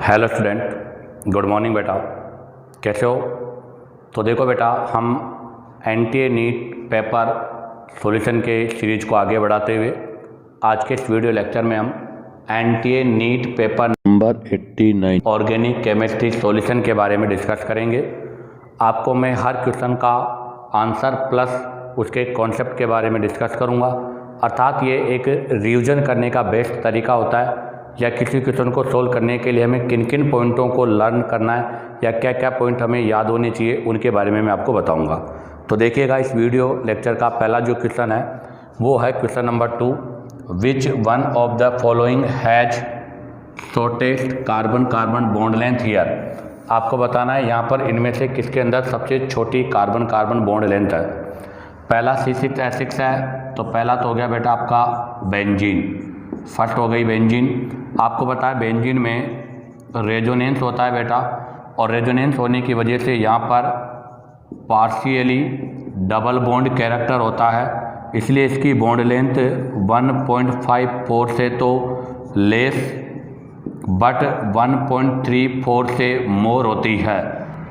Hello student, good morning बेटा। कैसे हो? तो देखो बेटा, हम एनटीए नीट पेपर सॉल्यूशन के सीरीज को आगे बढ़ाते हुए आज के इस वीडियो लेक्चर में हम NTA NEET paper number 89 organic chemistry solution के बारे में डिस्कस करेंगे। आपको मैं हर क्वेश्चन का आंसर प्लस उसके कॉन्सेप्ट के बारे में डिस्कस करूँगा। अर्थात ये एक रिवीजन करने का बेस्ट तरीका होता है, या किसी क्वेश्चन को सोल्व करने के लिए हमें किन किन पॉइंटों को लर्न करना है या क्या क्या पॉइंट हमें याद होने चाहिए, उनके बारे में मैं आपको बताऊंगा। तो देखिएगा, इस वीडियो लेक्चर का पहला जो क्वेश्चन है वो है question number 2, which one of the following has shortest carbon carbon bond length here. आपको बताना है यहाँ पर इनमें से किसके अंदर सबसे छोटी कार्बन कार्बन बॉन्ड लेंथ है। पहला C6H6 है, तो पहला तो हो गया बेटा आपका बेंजीन, फर्स्ट हो गई बेंजीन। आपको पता है बेंजीन में रेजोनेंस होता है बेटा, और रेजोनेंस होने की वजह से यहाँ पर पार्शियली डबल बॉन्ड कैरेक्टर होता है, इसलिए इसकी बॉन्ड लेंथ 1.54 से तो लेस बट 1.34 से मोर होती है।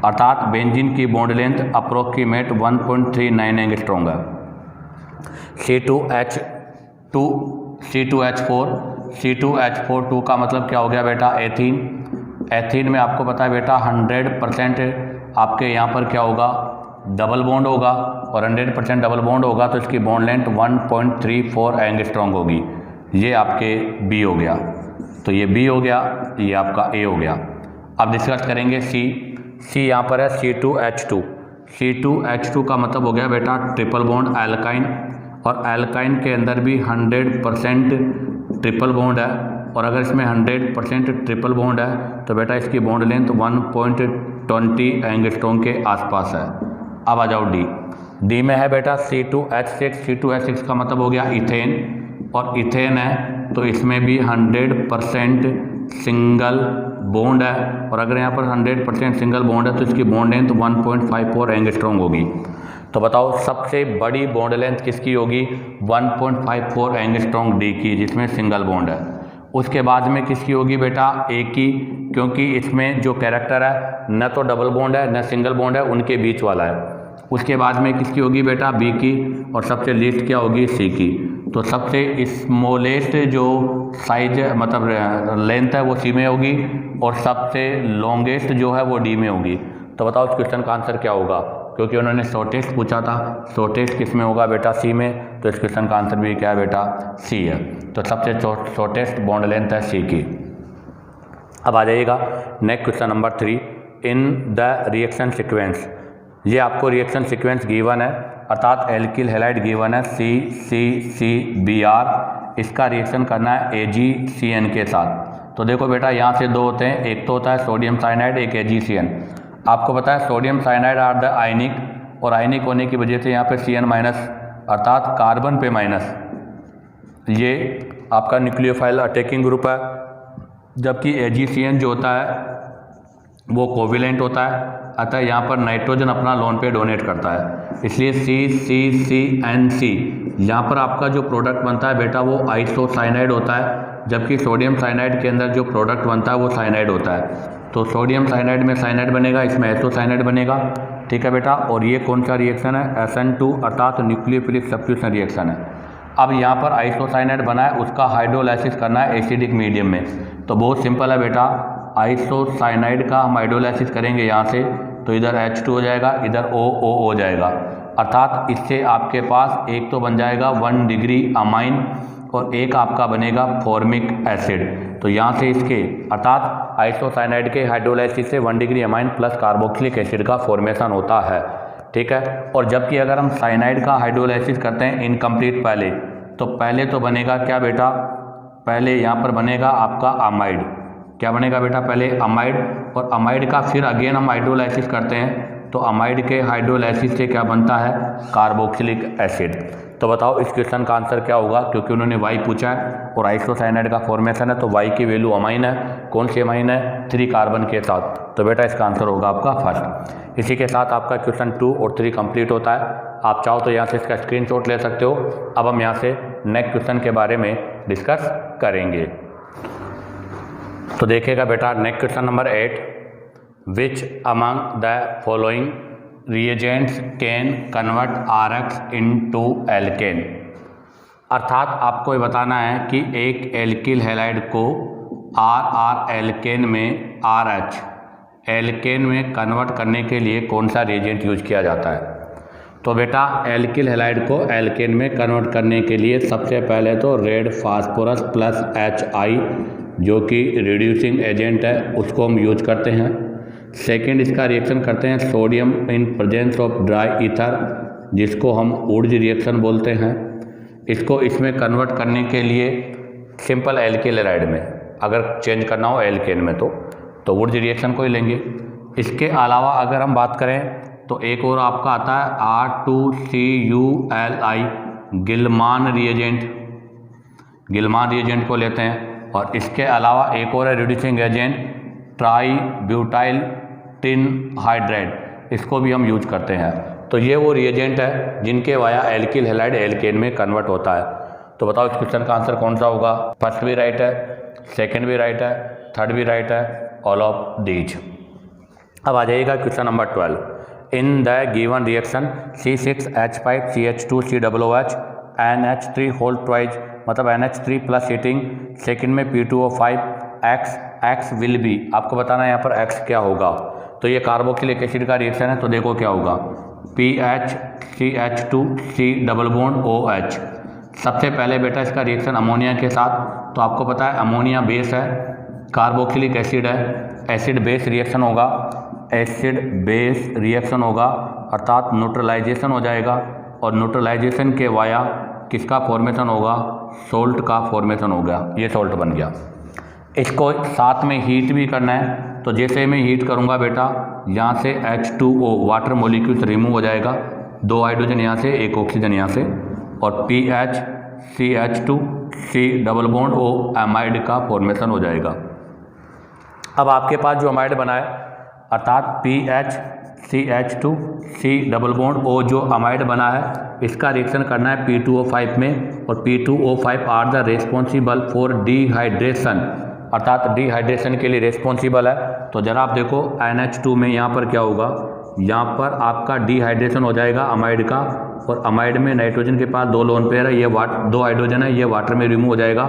अर्थात बेंजीन की बॉन्ड लेंथ अप्रोक्सीमेट 1.39 एंगस्ट्रॉम है। C2H4 2 का मतलब क्या हो गया बेटा? एथीन। एथीन में आपको पता है बेटा 100% आपके यहाँ पर क्या होगा? डबल बॉन्ड होगा, और 100% डबल बॉन्ड होगा तो इसकी बॉन्ड लेंथ 1.34 एंगस्ट्रॉम होगी। ये आपके बी हो गया, तो ये बी हो गया, ये आपका ए हो गया। अब डिस्कस करेंगे सी यहाँ पर है C2H2। C2H2 का मतलब हो गया बेटा ट्रिपल बॉन्ड एल्काइन, और एल्काइन के अंदर भी 100% ट्रिपल बॉन्ड है, और अगर इसमें 100% ट्रिपल बॉन्ड है तो बेटा इसकी बॉन्ड लेंथ 1.20 एंगस्ट्रॉम के आसपास है। अब आ जाओ डी में है बेटा C2H6 का मतलब हो गया इथेन, और इथेन है तो इसमें भी 100% सिंगल बॉन्ड है, और अगर यहाँ पर 100% सिंगल बॉन्ड है तो इसकी बॉन्ड लेंथ 1.54 एंगस्ट्रॉम होगी। तो बताओ सबसे बड़ी बॉन्ड लेंथ किसकी होगी? 1.54 एंगस्ट्रॉम डी की, जिसमें सिंगल बॉन्ड है। उसके बाद में किसकी होगी बेटा? ए की, क्योंकि इसमें जो कैरेक्टर है न तो डबल बॉन्ड है न सिंगल बॉन्ड है, उनके बीच वाला है। उसके बाद में किसकी होगी बेटा? बी की, और सबसे लीस्ट क्या होगी? सी की। तो सबसे स्मॉलेस्ट जो साइज मतलब लेंथ है वो सी में होगी, और सबसे लॉन्गेस्ट जो है वो डी में होगी। तो बताओ इस क्वेश्चन का आंसर क्या होगा? क्योंकि उन्होंने शॉर्टेस्ट पूछा था, शॉर्टेस्ट किस में होगा बेटा? सी में, तो इस क्वेश्चन का आंसर भी क्या है बेटा? सी है। तो सबसे शॉर्टेस्ट बॉन्ड लेंथ है सी की। अब आ जाइएगा next question number 3, in the reaction sequence. ये आपको रिएक्शन सीक्वेंस गिवन है, अर्थात एल्किल हैलाइड गिवन है CCCBr, इसका रिएक्शन करना है AgCN के साथ। तो देखो बेटा यहाँ से दो होते हैं, एक तो होता है सोडियम साइनाइड, एक AgCN। आपको पता है sodium cyanide are the ionic, और आयनिक होने की वजह से यहाँ पे CN माइनस, अर्थात कार्बन पे माइनस, ये आपका न्यूक्लियोफाइल अटैकिंग ग्रुप है, जबकि AgCN जो होता है वो कोविलेंट होता है। अतः यहाँ पर नाइट्रोजन अपना लोन पे डोनेट करता है, इसलिए CCCNC यहाँ पर आपका जो प्रोडक्ट बनता है बेटा वो आइसोसाइनाइड होता है, जबकि सोडियम साइनाइड के अंदर जो प्रोडक्ट बनता है वो साइनाइड होता है। तो सोडियम साइनाइड में साइनाइड बनेगा, इसमें आइसोसाइनाइड बनेगा, ठीक है बेटा। और ये कौन सा रिएक्शन है? SN2, अर्थात न्यूक्लियोफिलिक सब्स्टिट्यूशन रिएक्शन है। अब यहाँ पर आइसोसाइनाइड बना है, उसका हाइड्रोलाइसिस करना है एसिडिक मीडियम में। तो बहुत सिंपल है बेटा, आइसोसाइनाइड का हम हाइड्रोलाइसिस करेंगे यहाँ से, तो इधर H2 हो जाएगा, इधर OO हो जाएगा। अर्थात इससे आपके पास एक तो बन जाएगा 1 डिग्री अमाइन, और एक आपका बनेगा फॉर्मिक एसिड। तो यहाँ से इसके अर्थात आइसोसाइनाइड के हाइड्रोलाइसिस से 1 degree amine plus carboxylic acid का फॉर्मेशन होता है, ठीक है। और जबकि अगर हम साइनाइड का हाइड्रोलाइसिस करते हैं इनकम्प्लीट पहले, तो पहले तो बनेगा क्या बेटा? पहले यहाँ पर बनेगा आपका अमाइड। क्या बनेगा बेटा? पहले अमाइड, और अमाइड का फिर अगेन हम हाइड्रोलाइसिस करते हैं, तो अमाइड के हाइड्रोलाइसिस से क्या बनता है? Carboxylic acid. तो बताओ इस क्वेश्चन का आंसर क्या होगा? क्योंकि उन्होंने वाई पूछा है और आइसोसाइनाइड का फॉर्मेशन है, तो वाई की वैल्यू अमाइन है। कौन सी अमाइन है? 3 कार्बन के साथ। तो बेटा इसका आंसर होगा आपका फर्स्ट। इसी के साथ आपका क्वेश्चन 2 और 3 कंप्लीट होता है। आप चाहो तो यहाँ से इसका स्क्रीनशॉट ले सकते हो। अब हम यहाँ से नेक्स्ट क्वेश्चन के बारे में डिस्कस करेंगे। तो देखिएगा बेटा next question number 8, which among the following reagents can convert RX into alkane. अर्थात आपको ये बताना है कि एक एल्किल हैलाइड को RR एल्केन में RH एल्केन में कन्वर्ट करने के लिए कौन सा रिएजेंट यूज किया जाता है। तो बेटा एल्किल हैलाइड को एल्केन में कन्वर्ट करने के लिए सबसे पहले तो रेड फास्फोरस प्लस HI जो कि रिड्यूसिंग एजेंट है उसको हम यूज करते हैं। सेकंड इसका रिएक्शन करते हैं sodium in presence of dry ether जिसको हम वुड्स रिएक्शन बोलते हैं। इसको इसमें कन्वर्ट करने के लिए सिंपल एल्किल हैलाइड में अगर चेंज करना हो एल्केन में तो वुड्स रिएक्शन को ही लेंगे। इसके अलावा अगर हम बात करें तो एक और आपका आता है R2CuLi गिलमान रिएजेंट को लेते हैं। और इसके अलावा एक और है reducing agent try butyl tin hydride, इसको भी हम यूज करते हैं। तो ये वो रिएजेंट है जिनके वाया एल्किल हैलाइड एल्केन में कन्वर्ट होता है। तो बताओ इस क्वेश्चन का आंसर कौन सा होगा। फर्स्ट भी राइट है, सेकंड भी राइट है, थर्ड भी राइट है, ऑल ऑफ दीज। अब आ जाइएगा question number 12, in the given reaction C6H5CH2COOH NH3 whole twice मतलब NH3 प्लस हीटिंग सेकंड में P2O5 X विल बी, आपको बताना है यहाँ पर X क्या होगा। तो ये कार्बोक्सिलिक एसिड का रिएक्शन है तो देखो क्या होगा PHCH2C डबल बॉन्ड OH। सबसे पहले बेटा इसका रिएक्शन अमोनिया के साथ, तो आपको पता है अमोनिया बेस है, कार्बोक्सिलिक एसिड है, एसिड बेस रिएक्शन होगा अर्थात न्यूट्रलाइजेशन हो जाएगा। और न्यूट्रलाइजेशन के वाया किसका फॉर्मेशन होगा, सोल्ट का फॉर्मेशन हो गया, ये सोल्ट बन गया। इसको साथ में हीट भी करना है तो जैसे मैं हीट करूँगा बेटा यहाँ से H2O वाटर मोलिक्यूल्स रिमूव हो जाएगा, 2 हाइड्रोजन यहाँ से, 1 ऑक्सीजन यहाँ से, और PHCH2C double bond O amide का फॉर्मेशन हो जाएगा। अब आपके पास जो अमाइड बना है अर्थात PHCH2C डबल बॉन्ड O जो अमाइड बना है इसका रिएक्शन करना है P2O5 में, और P2O5 are the responsible for dehydration अर्थात डिहाइड्रेशन के लिए रेस्पॉन्सिबल है। तो जरा आप देखो NH2 में यहाँ पर क्या होगा, यहाँ पर आपका डिहाइड्रेशन हो जाएगा अमाइड का, और अमाइड में नाइट्रोजन के पास 2 लोन पेयर है, ये 2 हाइड्रोजन है, ये वाटर में रिमूव हो जाएगा,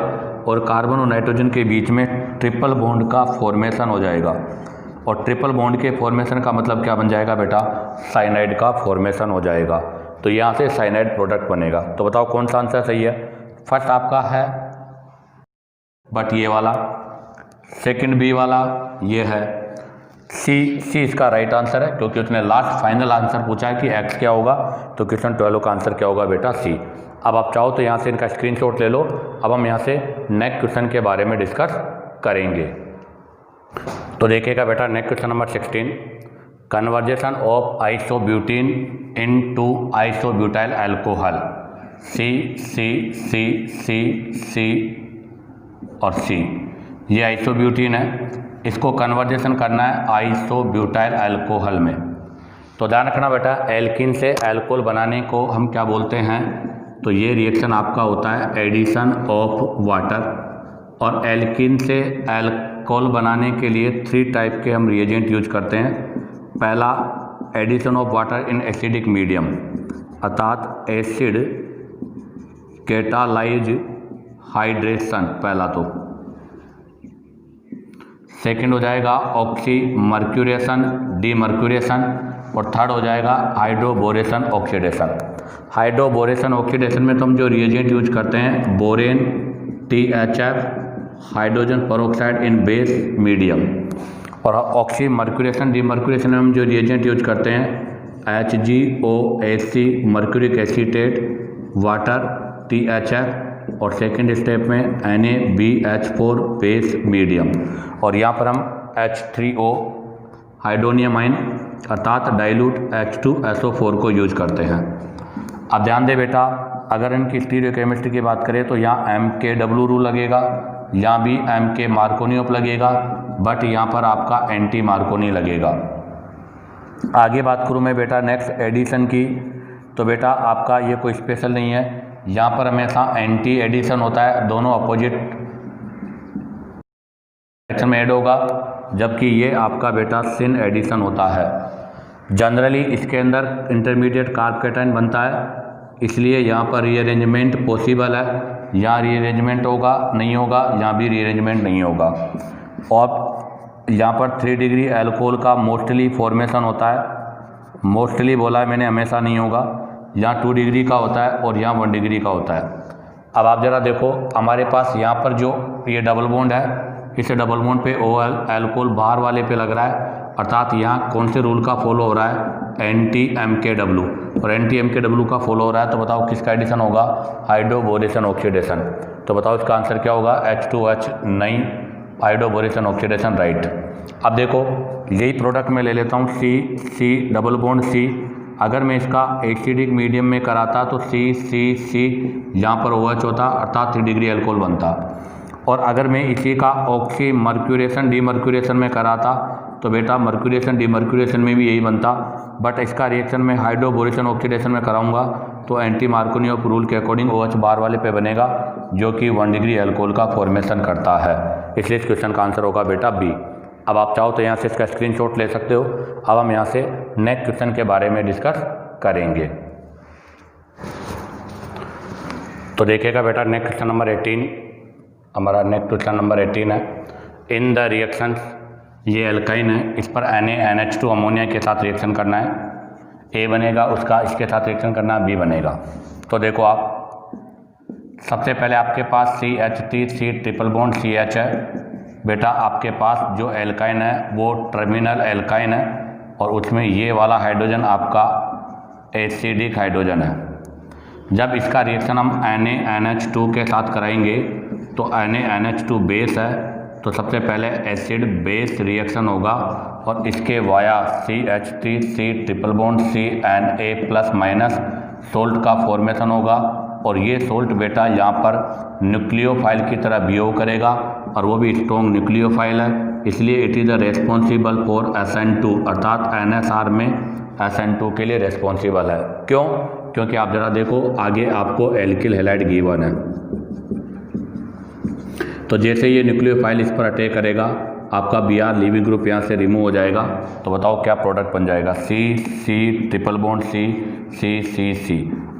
और कार्बन और नाइट्रोजन के बीच में ट्रिपल बॉन्ड का फॉर्मेशन हो जाएगा। और ट्रिपल बॉन्ड के फॉर्मेशन का मतलब क्या बन जाएगा बेटा, साइनाइड का फॉर्मेशन हो जाएगा। तो यहाँ से साइनाइड प्रोडक्ट बनेगा। तो बताओ कौन सा आंसर सही है। फर्स्ट आपका है बट ये वाला, सेकंड बी वाला ये है, सी इसका राइट आंसर है क्योंकि उसने लास्ट फाइनल आंसर पूछा है कि एक्स क्या होगा, तो क्वेश्चन 12 का आंसर क्या होगा बेटा सी। अब आप चाहो तो यहाँ से इनका स्क्रीनशॉट ले लो। अब हम यहाँ से नेक्स्ट क्वेश्चन के बारे में डिस्कस करेंगे। तो देखिएगा बेटा next question number 16, conversation of isobutene into isobutyl alcohol C और C। ये आइसोब्यूटीन है, इसको कन्वर्जेशन करना है आइसोब्यूटाइल अल्कोहल में। तो ध्यान रखना बेटा एल्किन से अल्कोहल बनाने को हम क्या बोलते हैं, तो ये रिएक्शन आपका होता है एडिशन ऑफ वाटर। और एल्किन से अल्कोहल बनाने के लिए 3 टाइप के हम रिएजेंट यूज करते हैं। पहला addition of water in acidic medium अर्थात एसिड कैटालाइज हाइड्रेशन पहला, तो सेकंड हो जाएगा ऑक्सी मर्क्यूरेशन डीमर्क्यूरेशन, और थर्ड हो जाएगा हाइड्रोबोरेशन ऑक्सीडेशन। हाइड्रोबोरेशन ऑक्सीडेशन में तो हम जो रिएजेंट यूज करते हैं बोरेन THF हाइड्रोजन पेरोक्साइड इन बेस मीडियम, और ऑक्सी मर्क्यूरेशन डीमर्क्यूरेशन में हम जो रिएजेंट यूज करते हैं HgOAc mercuric acetate water THF, और सेकेंड स्टेप में NaBH4 बेस मीडियम, और यहाँ पर हम H3O हाइड्रोनियम आयन अर्थात डाइल्यूट H2SO4 को यूज करते हैं। अब ध्यान दे बेटा अगर इनकी स्टीरियोकेमिस्ट्री की बात करें तो यहाँ MKW रूल लगेगा, यहाँ भी MK मार्कोनियोप लगेगा, बट यहाँ पर आपका एंटी मार्कोनी लगेगा। आगे बात करूँ मैं बेटा नेक्स्ट एडिशन की, तो बेटा आपका ये कोई स्पेशल नहीं है, यहाँ पर हमेशा एंटी एडिशन होता है, दोनों अपोजिट रिएक्शन में ऐड होगा, जबकि ये आपका बेटा सिन एडिशन होता है। जनरली इसके अंदर इंटरमीडिएट कार्ब कैटायन बनता है, इसलिए यहाँ पर रीअरेंजमेंट पॉसिबल है। यहाँ रीअरेंजमेंट होगा, नहीं होगा, यहाँ भी रीअरेंजमेंट नहीं होगा। और यहाँ पर 3 डिग्री एल्कोहल का मोस्टली फॉर्मेशन होता है। मोस्टली बोला है मैंने, हमेशा नहीं होगा। यहाँ 2 डिग्री का होता है और यहाँ 1 डिग्री का होता है। अब आप ज़रा देखो, हमारे पास यहाँ पर जो ये डबल बॉन्ड है, इस डबल बॉन्ड पे OL एल्कोहल बाहर वाले पे लग रहा है, अर्थात यहाँ कौन से रूल का फॉलो हो रहा है, NT-MKW। और NT-MKW का फॉलो हो रहा है, तो बताओ किसका एडिशन होगा, हाइड्रोबोरेशन ऑक्सीडेशन। तो बताओ इसका आंसर क्या होगा, H2H, नहीं, हाइड्रोबोरेशन ऑक्सीडेशन, राइट। अब देखो यही प्रोडक्ट मैं ले लेता हूँ C डबल बॉन्ड C। अगर मैं इसका एसिडिक मीडियम में कराता तो C यहाँ पर OH होता, अर्थात 3 डिग्री एल्कोहल बनता। और अगर मैं इसी का ऑक्सी मर्क्यूरेशन डीमर्क्यूरेशन में कराता तो बेटा मर्क्यूरेशन डीमर्क्यूरेशन में भी यही बनता। बट इसका रिएक्शन में हाइड्रोबोरेशन ऑक्सीडेशन में कराऊंगा तो एंटी मार्कोनियोव रूल के अकॉर्डिंग OH बार वाले पे बनेगा, जो कि 1 डिग्री एल्कोहल का फॉर्मेशन करता है। इसलिए इस क्वेश्चन का आंसर होगा बेटा B। अब आप चाहो तो यहाँ से इसका स्क्रीनशॉट ले सकते हो। अब हम यहाँ से नेक्स्ट क्वेश्चन के बारे में डिस्कस करेंगे। तो देखिएगा बेटा, नेक्स्ट क्वेश्चन नंबर 18, हमारा नेक्स्ट क्वेश्चन नंबर 18 है। इन द रिएक्शंस, ये एल्काइन है, इस पर NaNH2 अमोनिया के साथ रिएक्शन करना है। A बनेगा, उसका इसके साथ रिएक्शन करना है, B बनेगा। तो देखो आप, सबसे पहले आपके पास CH3 ट्रिपल बॉन्ड CH है। बेटा आपके पास जो एल्काइन है वो टर्मिनल एल्काइन है, और उसमें ये वाला हाइड्रोजन आपका एसिडिक हाइड्रोजन है। जब इसका रिएक्शन हम NaNH2 के साथ कराएंगे तो NaNH2 बेस है, तो सबसे पहले एसिड बेस रिएक्शन होगा और इसके via CH3 triple bond CNA+- salt का फॉर्मेशन होगा। और ये सोल्ट बेटा यहाँ पर न्यूक्लियोफाइल की तरह बिहेव करेगा, और वो भी स्ट्रॉन्ग न्यूक्लियोफाइल है, इसलिए it is the responsible for SN2, अर्थात NSR में SN2 के लिए रेस्पॉन्सिबल है। क्यों? क्योंकि आप ज़रा देखो आगे आपको एल्किल हैलाइड गिवन है, तो जैसे ये न्यूक्लियोफाइल इस पर अटैक करेगा, आपका Br लीविंग ग्रुप यहाँ से रिमूव हो जाएगा। तो बताओ क्या प्रोडक्ट बन जाएगा, C ट्रिपल बॉन्ड C,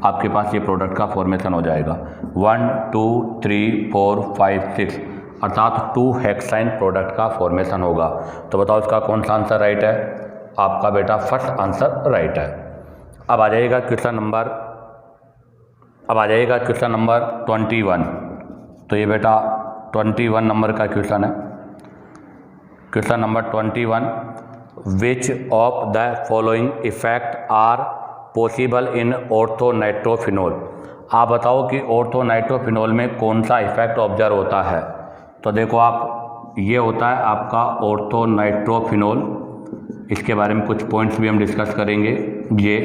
आपके पास ये प्रोडक्ट का फॉर्मेशन हो जाएगा। 1 2 3 4 5 6, अर्थात 2 हेक्साइन प्रोडक्ट का फॉर्मेशन होगा। तो बताओ इसका कौन सा आंसर राइट है, आपका बेटा फर्स्ट आंसर राइट है। अब आ जाएगा क्वेश्चन नंबर 21। तो ये बेटा 21 नंबर का क्वेश्चन है। Question number 21, which of the following effect are possible in orthonitrophenol. आप बताओ कि ऑर्थोनाइट्रोफिनॉल में कौन सा इफेक्ट ऑब्जर्व होता है। तो देखो आप, ये होता है आपका ऑर्थोनाइट्रोफिनॉल, इसके बारे में कुछ पॉइंट्स भी हम डिस्कस करेंगे। ये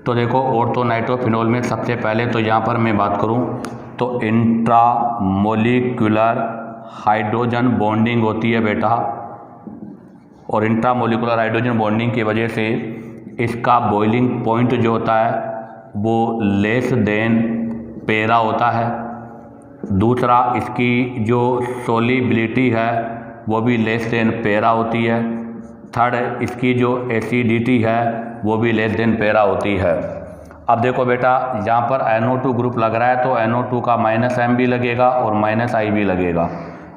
तो देखो ऑर्थोनाइट्रोफिनॉल में सबसे पहले तो यहाँ पर मैं बात करूँ तो इंट्रामोलिकुलर हाइड्रोजन बॉन्डिंग होती है बेटा, और इंट्रामोलिकुलर हाइड्रोजन बॉन्डिंग की वजह से इसका बॉइलिंग पॉइंट जो होता है वो लेस देन पैरा होता है। दूसरा, इसकी जो सोलिबिलिटी है वो भी लेस देन पैरा होती है। थर्ड, इसकी जो एसिडिटी है वो भी लेस देन पैरा होती है। अब देखो बेटा, यहाँ पर NO2 ग्रुप लग रहा है तो NO2 का -M भी लगेगा और -I भी लगेगा,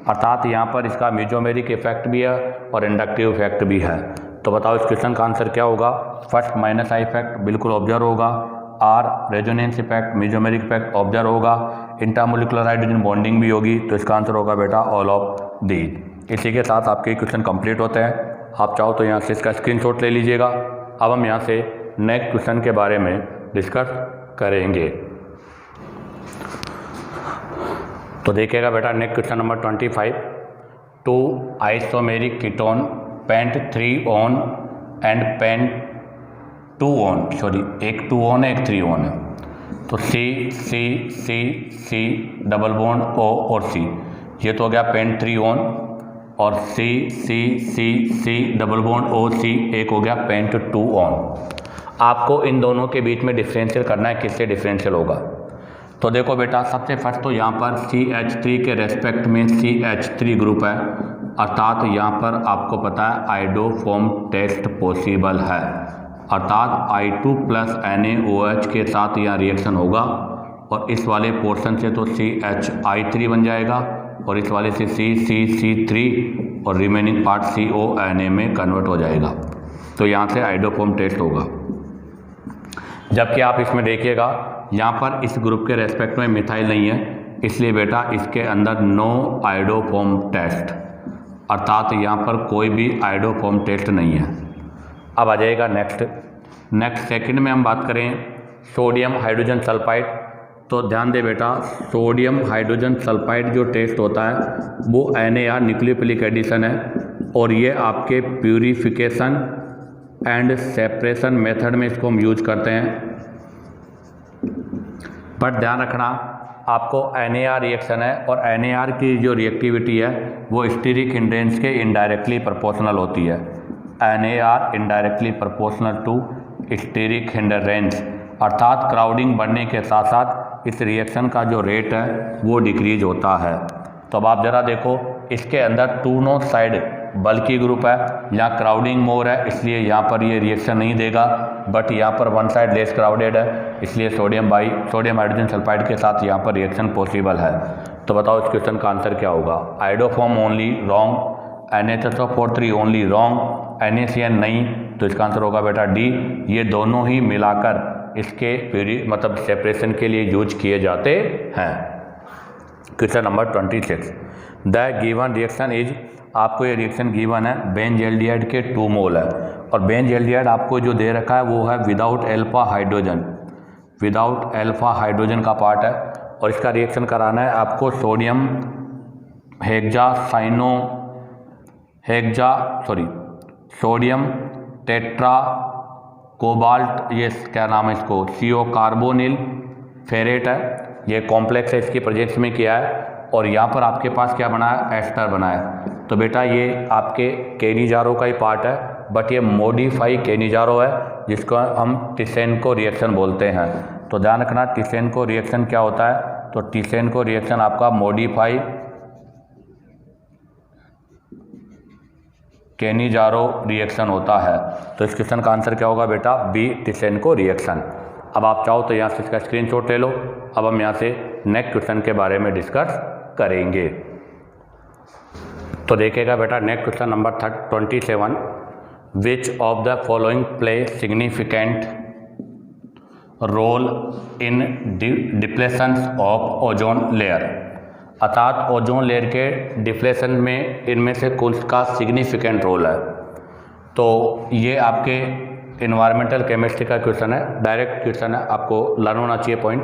अर्थात यहाँ पर इसका मेजोमेरिक इफेक्ट भी है और इंडक्टिव इफेक्ट भी है। तो बताओ इस क्वेश्चन का आंसर क्या होगा। फर्स्ट -I इफेक्ट बिल्कुल ऑब्जर्व होगा, R resonance effect mesomeric effect observe होगा, इंट्रामोलिकुलर हाइड्रोजन बॉन्डिंग भी होगी। तो इसका आंसर होगा बेटा ऑल ऑफ दीज। इसी के साथ आपके क्वेश्चन कंप्लीट होते हैं। आप चाहो तो यहाँ से इसका स्क्रीनशॉट ले लीजिएगा। अब हम यहाँ से नेक्स्ट क्वेश्चन के बारे में डिस्कस करेंगे। तो देखिएगा बेटा, next question number 25, 2 isomeric ketone pent 3 one and pent 2 one, sorry एक 2 ऑन है एक 3 ऑन है। तो C डबल बॉन्ड O और C, ये तो हो गया पेंट 3 ऑन, और C डबल बॉन्ड OC एक हो गया पेंट 2 ऑन। आपको इन दोनों के बीच में डिफरेंशियल करना है, किससे डिफरेंशियल होगा। तो देखो बेटा, सबसे फर्स्ट तो यहाँ पर CH3 के रेस्पेक्ट में CH3 ग्रुप है, अर्थात यहाँ पर आपको पता है आइडोफॉर्म टेस्ट पॉसिबल है, अर्थात I2 प्लस NaOH के साथ यहाँ रिएक्शन होगा और इस वाले पोर्शन से तो CHI3 बन जाएगा और इस वाले से CCC3 और रिमेनिंग पार्ट CONa में कन्वर्ट हो जाएगा। तो यहाँ से आइडोफॉर्म टेस्ट होगा। जबकि आप इसमें देखिएगा यहाँ पर इस ग्रुप के रेस्पेक्ट में मिथाइल नहीं है, इसलिए बेटा इसके अंदर नो आइडोफॉर्म टेस्ट, अर्थात यहाँ पर कोई भी आइडोफॉर्म टेस्ट नहीं है। अब आ जाएगा नेक्स्ट सेकंड में हम बात करें सोडियम हाइड्रोजन सल्फाइड। तो ध्यान दे बेटा, सोडियम हाइड्रोजन सल्फाइड जो टेस्ट होता है वो NaR न्यूक्लियोफिलिक एडिशन है और ये आपके प्यूरिफिकेशन एंड सेपरेशन मेथड में इसको हम यूज करते हैं। पर ध्यान रखना आपको NaR रिएक्शन है और NaR की जो रिएक्टिविटी है वो स्टीरिक हिंड्रेंस के इनडायरेक्टली प्रोपोर्शनल होती है। NaR indirectly proportional to steric hindrance, अर्थात क्राउडिंग बढ़ने के साथ साथ इस रिएक्शन का जो रेट है वो डिक्रीज होता है। तो अब आप ज़रा देखो, इसके अंदर 2 नोट साइड बल्कि ग्रुप है, यहाँ क्राउडिंग मोर है इसलिए यहाँ पर ये रिएक्शन नहीं देगा, बट यहाँ पर 1 साइड लेस क्राउडेड है इसलिए सोडियम हाइड्रोजन सल्फाइड के साथ यहाँ पर रिएक्शन पॉसिबल है। तो बताओ इस क्वेश्चन का आंसर क्या होगा? Iodoform only wrong, NHSO4 only wrong, NaCN नहीं, तो इसका आंसर होगा बेटा डी। ये दोनों ही मिलाकर इसके मतलब सेपरेशन के लिए यूज किए जाते हैं। Question number 26, the given reaction is, आपको ये रिएक्शन गिवन है बेंजल्डिहाइड के 2 मोल है और बेंजल्डिहाइड आपको जो दे रखा है वो है विदाउट अल्फा हाइड्रोजन का पार्ट है और इसका रिएक्शन कराना है आपको सोडियम टेट्रा कोबाल्ट, ये क्या नाम है इसको, CO कार्बोनिल फेरेट है, ये कॉम्प्लेक्स है, इसकी प्रेजेंस में किया है और यहाँ पर आपके पास क्या बना है, एस्टर बना है। तो बेटा ये आपके केनिजारो का ही पार्ट है, बट ये मॉडिफाई केनिजारो है जिसको हम टिसेनको रिएक्शन बोलते हैं। तो ध्यान रखना टिसेनको रिएक्शन क्या होता है, तो टिसेनको रिएक्शन आपका मॉडिफाई केनिजारो रिएक्शन होता है। तो इस क्वेश्चन का आंसर क्या होगा बेटा? B, Tishchenko reaction. अब आप चाहो तो यहाँ से इसका स्क्रीनशॉट ले लो। अब हम यहाँ से नेक्स्ट क्वेश्चन के बारे में डिस्कस करेंगे। तो देखिएगा बेटा next question number 27, which of the following play significant role in depletions of ozone layer, अर्थात ओजोन लेयर के डिप्लेशन में इनमें से कौन का सिग्निफिकेंट रोल है। तो ये आपके इन्वायरमेंटल केमिस्ट्री का क्वेश्चन है, डायरेक्ट क्वेश्चन है, आपको लर्न होना चाहिए point.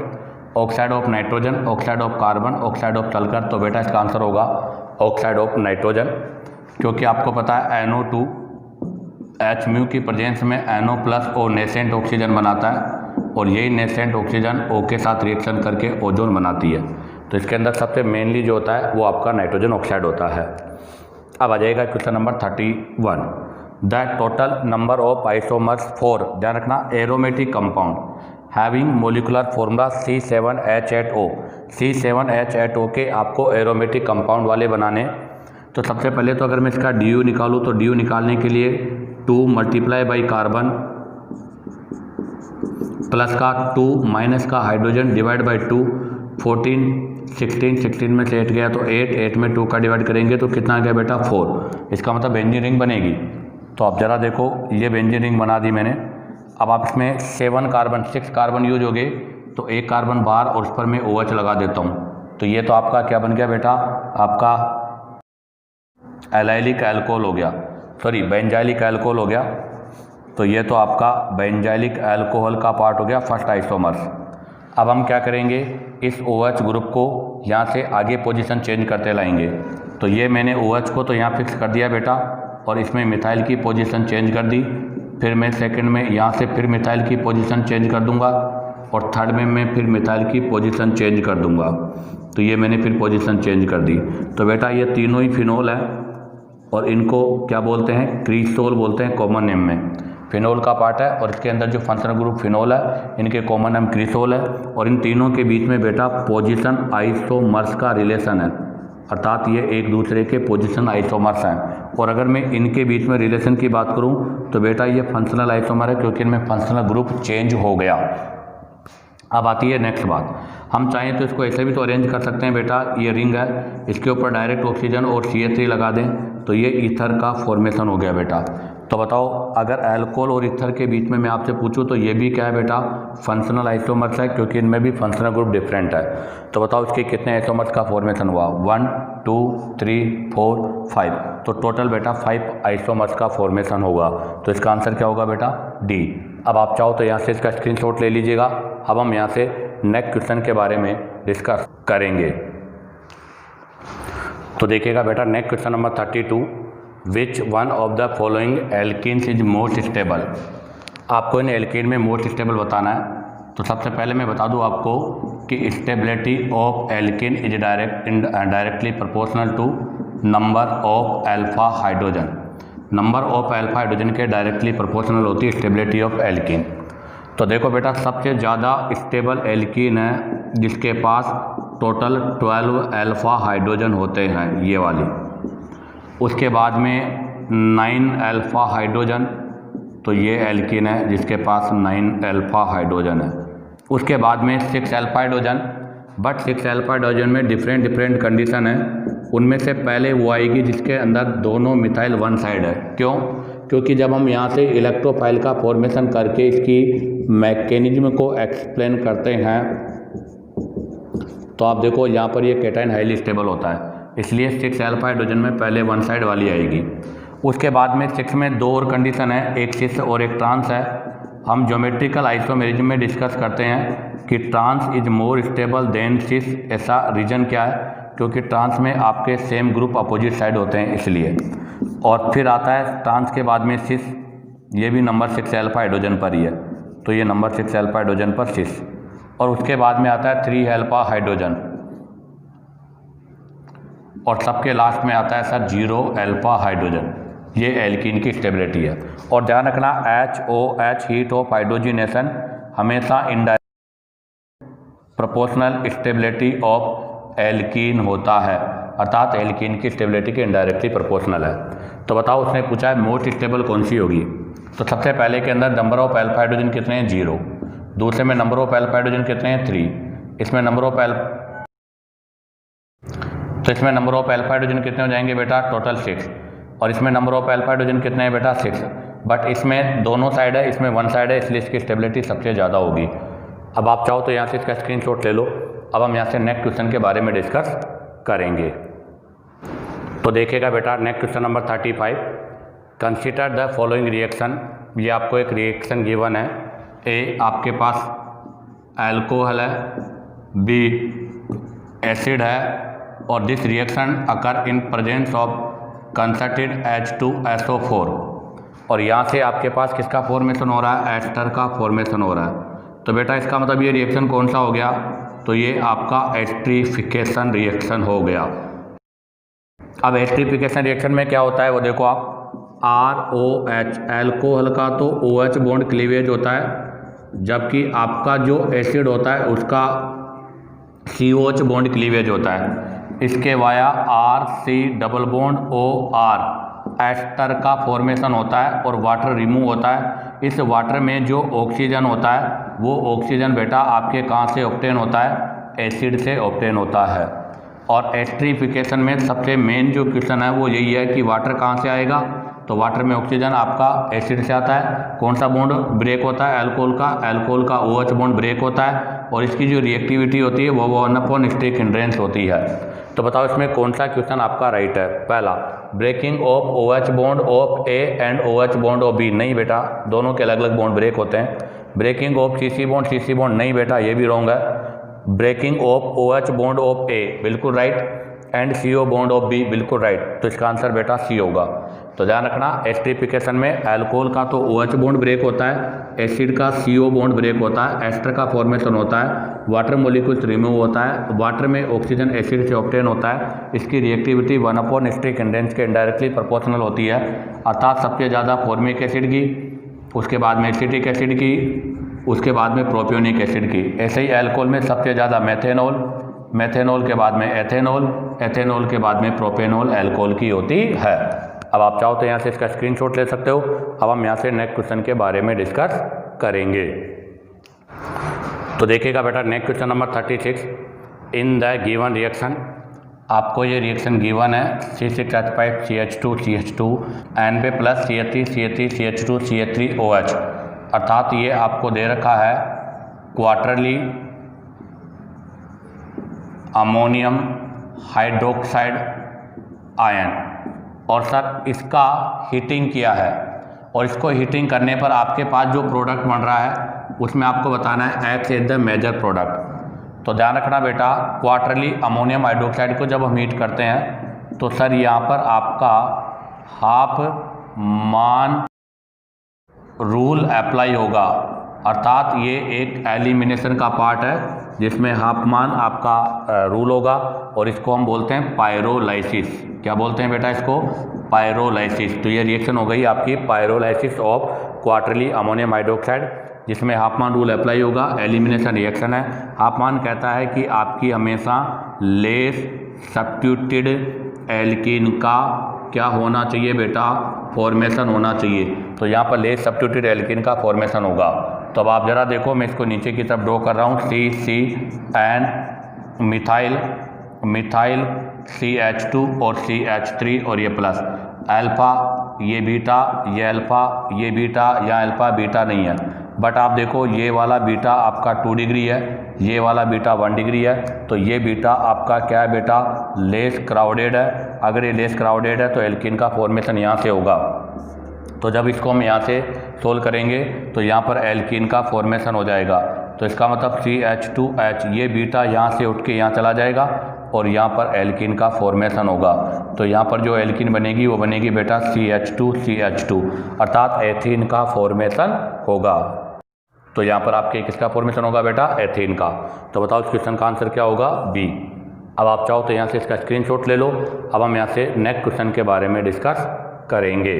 Oxide of nitrogen, oxide of carbon, oxide of sulphur, तो बेटा इसका आंसर होगा ऑक्साइड ऑफ नाइट्रोजन, क्योंकि आपको पता है NO2 H की प्रेजेंस में NO plus O nascent oxygen बनाता है और यही नेसेंट ऑक्सीजन O के साथ रिएक्शन करके ओजोन बनाती है। तो इसके अंदर सबसे मेनली जो होता है वो आपका नाइट्रोजन ऑक्साइड होता है। अब आ जाएगा question number 31, the total number of isomers for, ध्यान रखना, aromatic compound having molecular formula C7H8O, C7H8O के आपको एरोमेटिक कंपाउंड वाले बनाने। तो सबसे पहले तो अगर मैं इसका DU निकालूँ तो DU निकालने के लिए 2 × कार्बन प्लस का 2 माइनस का हाइड्रोजन डिवाइड बाई 2, 14 16 में से 8 गया तो 8 में 2 का डिवाइड करेंगे तो कितना आ गया बेटा 4। इसका मतलब बेंजीन रिंग बनेगी। तो आप ज़रा देखो, ये बेंजीन रिंग बना दी मैंने। अब आप इसमें 6 कार्बन यूज हो गए तो 1 कार्बन बाहर और उस पर मैं OH लगा देता हूँ। तो ये तो आपका क्या बन गया बेटा, आपका एलाइलिक अल्कोहल हो गया, सॉरी बेंजाइलिक अल्कोहल हो गया। तो ये तो आपका बेंजाइलिक अल्कोहल का पार्ट हो गया फर्स्ट आइसोमर्स। अब हम क्या करेंगे, इस OH ग्रुप को यहाँ से आगे पोजीशन चेंज करते लाएंगे। तो ये मैंने OH को तो यहाँ फिक्स कर दिया बेटा और इसमें मिथाइल की पोजीशन चेंज कर दी। फिर मैं सेकंड में यहाँ से फिर मिथाइल की पोजीशन चेंज कर दूंगा और थर्ड में मैं फिर मिथाइल की पोजीशन चेंज कर दूंगा। तो ये मैंने फिर पोजीशन चेंज कर दी। तो बेटा ये तीनों ही फिनोल है और इनको क्या बोलते हैं, क्रीसोल बोलते हैं कॉमन नेम में। फिनोल का पार्ट है और इसके अंदर जो फंक्शनल ग्रुप फिनोल है, इनके कॉमन नेम क्रीसोल है। और इन तीनों के बीच में बेटा पोजीशन आइसोमर्स का रिलेशन है। अर्थात ये एक दूसरे के पोजीशन आइसोमर्स हैं। और अगर मैं इनके बीच में रिलेशन की बात करूं तो बेटा ये फंक्शनल आइसोमर है, क्योंकि इनमें फंक्शनल ग्रुप चेंज हो गया। अब आती है नेक्स्ट बात, हम चाहें तो इसको ऐसे भी तो अरेंज कर सकते हैं बेटा, ये रिंग है, इसके ऊपर डायरेक्ट ऑक्सीजन और CH3 लगा दें तो ये ईथर का फॉर्मेशन हो गया बेटा। तो बताओ अगर अल्कोहल और ईथर के बीच में मैं आपसे पूछूं तो ये भी क्या है बेटा, फंक्शनल आइसोमर्स है, क्योंकि इनमें भी फंक्शनल ग्रुप डिफरेंट है। तो बताओ इसके कितने आइसोमर्स का फॉर्मेशन हुआ, 1 2 3 4 5, तो टोटल बेटा 5 आइसोमर्स का फॉर्मेशन होगा। तो इसका आंसर क्या होगा बेटा, डी। अब आप चाहो तो यहाँ से इसका स्क्रीनशॉट ले लीजिएगा। अब हम यहाँ से नेक्स्ट क्वेश्चन के बारे में डिस्कस करेंगे। तो देखिएगा बेटा next question number 32, which one of the following alkenes is most stable. आपको इन एल्कीन में मोस्ट स्टेबल बताना है। तो सबसे पहले मैं बता दूं आपको कि stability of alkene is directly proportional to number of alpha hydrogen. Number of alpha hydrogen के डायरेक्टली प्रोपोर्शनल होती है स्टेबिलिटी ऑफ एल्कीन। तो देखो बेटा सबसे ज़्यादा स्टेबल एल्कीन है जिसके पास टोटल 12 अल्फा हाइड्रोजन होते हैं, ये वाली। उसके बाद में 9 अल्फा हाइड्रोजन, तो ये एल्कीन है जिसके पास 9 अल्फा हाइड्रोजन है। उसके बाद में 6 alpha hydrogen, but 6 alpha hydrogen में डिफरेंट कंडीशन है। उनमें से पहले वो आएगी जिसके अंदर दोनों मिथाइल वन साइड है। क्यों? क्योंकि जब हम यहाँ से इलेक्ट्रोफाइल का फॉर्मेशन करके इसकी मैकेनिज्म को एक्सप्लेन करते हैं तो आप देखो यहाँ पर ये कैटायन हाईली स्टेबल होता है, इसलिए 6 अल्फा हाइड्रोजन में पहले वन साइड वाली आएगी। उसके बाद में 6 में 2 और कंडीशन है, एक सिस और एक ट्रांस है। हम ज्योमेट्रिकल आइसोमेरिज्म में डिस्कस करते हैं कि trans is more stable than cis. ऐसा रीजन क्या है? क्योंकि ट्रांस में आपके सेम ग्रुप अपोजिट साइड होते हैं इसलिए। और फिर आता है ट्रांस के बाद में सिस, ये भी नंबर 6 अल्फा हाइड्रोजन पर ही है, तो ये नंबर 6 अल्फा हाइड्रोजन पर सिस। और उसके बाद में आता है 3 अल्फा हाइड्रोजन, और सबके लास्ट में आता है सर 0 अल्फा हाइड्रोजन। ये एल्कीन की स्टेबिलिटी है। और ध्यान रखना HOH हीट ऑफ हाइड्रोजिनेशन हमेशा indirect proportional stability of alkene होता है, अर्थात एल्कीन की स्टेबिलिटी के इनडायरेक्टली प्रोपोर्शनल है। तो बताओ उसने पूछा है मोस्ट स्टेबल कौन सी होगी। तो सबसे पहले के अंदर नंबर ऑफ अल्फा हाइड्रोजन कितने हैं, 0। दूसरे में नंबर ऑफ अल्फा हाइड्रोजन कितने हैं, 3। इसमें नंबर ऑफ इसमें नंबर ऑफ अल्फा हाइड्रोजन कितने हो जाएंगे बेटा, टोटल 6। और इसमें नंबर ऑफ अल्फा हाइड्रोजन कितने हैं बेटा, 6। बट इसमें दोनों साइड है, इसमें वन साइड है, इसलिए इसकी स्टेबिलिटी सबसे ज़्यादा होगी। अब आप चाहो तो यहाँ से इसका स्क्रीनशॉट ले लो। अब हम यहाँ से नेक्स्ट क्वेश्चन के बारे में डिस्कस करेंगे। तो देखिएगा बेटा next question number 35, consider the following reaction. ये आपको एक रिएक्शन गिवन है। ए आपके पास अल्कोहल है, बी एसिड है, और this reaction occur in presence of concerted H2SO4। और यहाँ से आपके पास किसका फॉर्मेशन हो रहा है, एस्टर का फॉर्मेशन हो रहा है। तो बेटा इसका मतलब ये रिएक्शन कौन सा हो गया, तो ये आपका एस्ट्रीफिकेशन रिएक्शन हो गया। अब एस्ट्रीफिकेशन रिएक्शन में क्या होता है वो देखो आप, ROH अल्कोहल का तो OH बॉन्ड क्लीवेज होता है, जबकि आपका जो एसिड होता है उसका COH बॉन्ड क्लीवेज होता है। इसके via RC double bond OR ester का फॉर्मेशन होता है और वाटर रिमूव होता है। इस वाटर में जो ऑक्सीजन होता है वो ऑक्सीजन बेटा आपके कहाँ से ऑब्टेन होता है, एसिड से ऑब्टेन होता है। और एस्ट्रीफिकेशन में सबसे मेन जो क्वेश्चन है वो यही है कि वाटर कहाँ से आएगा, तो वाटर में ऑक्सीजन आपका एसिड से आता है। कौन सा बॉन्ड ब्रेक होता है, अल्कोहल का OH बॉन्ड ब्रेक होता है, और इसकी जो रिएक्टिविटी होती है वो 1 स्टिक हिंड्रेंस होती है। तो बताओ इसमें कौन सा क्वेश्चन आपका राइट है। पहला, breaking of OH bond of A and OH bond of B। नहीं बेटा, दोनों के अलग अलग बॉन्ड ब्रेक होते हैं। ब्रेकिंग ऑफ CC बॉन्ड, नहीं बेटा ये भी रॉन्ग है। Breaking of OH bond of A बिल्कुल right, and CO bond of B बिल्कुल राइट। तो इसका आंसर बेटा C होगा। तो ध्यान रखना एस्ट्रीफिकेशन में अल्कोहल का तो OH बॉन्ड ब्रेक होता है, एसिड का CO बॉन्ड ब्रेक होता है, एस्टर का फॉर्मेशन होता है, वाटर मॉलिक्यूल्स रिमूव होता है, वाटर में ऑक्सीजन एसिड से ऑब्टेन होता है। इसकी रिएक्टिविटी 1 स्टिक हिंड्रेंस के इनडायरेक्टली प्रोपोर्शनल होती है, अर्थात सबसे ज़्यादा फॉर्मिक एसिड की, उसके बाद में एसिटिक एसिड की, उसके बाद में प्रोपियोनिक एसिड की। ऐसे ही अल्कोहल में सबसे ज़्यादा मेथेनॉल, मेथेनॉल के बाद में एथेनॉल, एथेनॉल के बाद में प्रोपेनॉल एल्कोहल की होती है। अब आप चाहो तो यहाँ से इसका स्क्रीनशॉट ले सकते हो। अब हम यहाँ से नेक्स्ट क्वेश्चन के बारे में डिस्कस करेंगे। तो देखिएगा बेटा next question number 36, in the given reaction, आपको ये रिएक्शन गिवन है C6H5CH2CH2 N प्लस CH3CH3CH2CH3OH, अर्थात ये आपको दे रखा है क्वार्टरली अमोनियम हाइड्रोक्साइड आयन, और सर इसका हीटिंग किया है, और इसको हीटिंग करने पर आपके पास जो प्रोडक्ट बन रहा है उसमें आपको बताना है X is the major product. तो ध्यान रखना बेटा, क्वार्टरली अमोनियम हाइड्रोक्साइड को जब हम हीट करते हैं तो सर यहाँ पर आपका हाफ मान रूल अप्लाई होगा, अर्थात ये एक एलिमिनेशन का पार्ट है जिसमें हाफ मान आपका रूल होगा, और इसको हम बोलते हैं पायरोलाइसिस। क्या बोलते हैं बेटा इसको? पायरोलाइसिस। तो ये रिएक्शन हो गई आपकी pyrolysis of quarterly ammonium hydroxide, जिसमें हाफमान रूल अप्लाई होगा, एलिमिनेशन रिएक्शन है। हाफमान कहता है कि आपकी हमेशा लेस सब्स्टिट्यूटेड एल्कीन का क्या होना चाहिए बेटा? फॉर्मेशन होना चाहिए। तो यहाँ पर लेस सब्स्टिट्यूटेड एल्कीन का फॉर्मेशन होगा। तो अब आप ज़रा देखो, मैं इसको नीचे की तरफ ड्रॉ कर रहा हूँ, CN मिथाइल, मिथाइल CH2 और CH3 और ये प्लस, अल्फ़ा ये बीटा, ये अल्फ़ा ये बीटा, या अल्फ़ा बीटा नहीं है, बट आप देखो ये वाला बीटा आपका 2 डिग्री है, ये वाला बीटा 1 डिग्री है, तो ये बीटा आपका क्या है बेटा? लेस क्राउडेड है। अगर ये लेस क्राउडेड है तो एल्कीन का फॉर्मेशन यहाँ से होगा। तो जब इसको हम यहाँ से सोल्व करेंगे तो यहाँ पर एल्कीन का फॉर्मेशन हो जाएगा। तो इसका मतलब CH2H, ये बीटा यहाँ से उठ के यहाँ चला जाएगा और यहाँ पर एल्कीन का फॉर्मेशन होगा। तो यहाँ पर जो एल्कीन बनेगी वो बनेगी बेटा CH2CH2, अर्थात एथीन का फॉर्मेशन होगा। तो यहाँ पर आपके किसका फॉर्मेशन होगा बेटा? एथीन का। तो बताओ इस क्वेश्चन का आंसर क्या होगा? बी। अब आप चाहो तो यहाँ से इसका स्क्रीनशॉट ले लो। अब हम यहाँ से नेक्स्ट क्वेश्चन के बारे में डिस्कस करेंगे।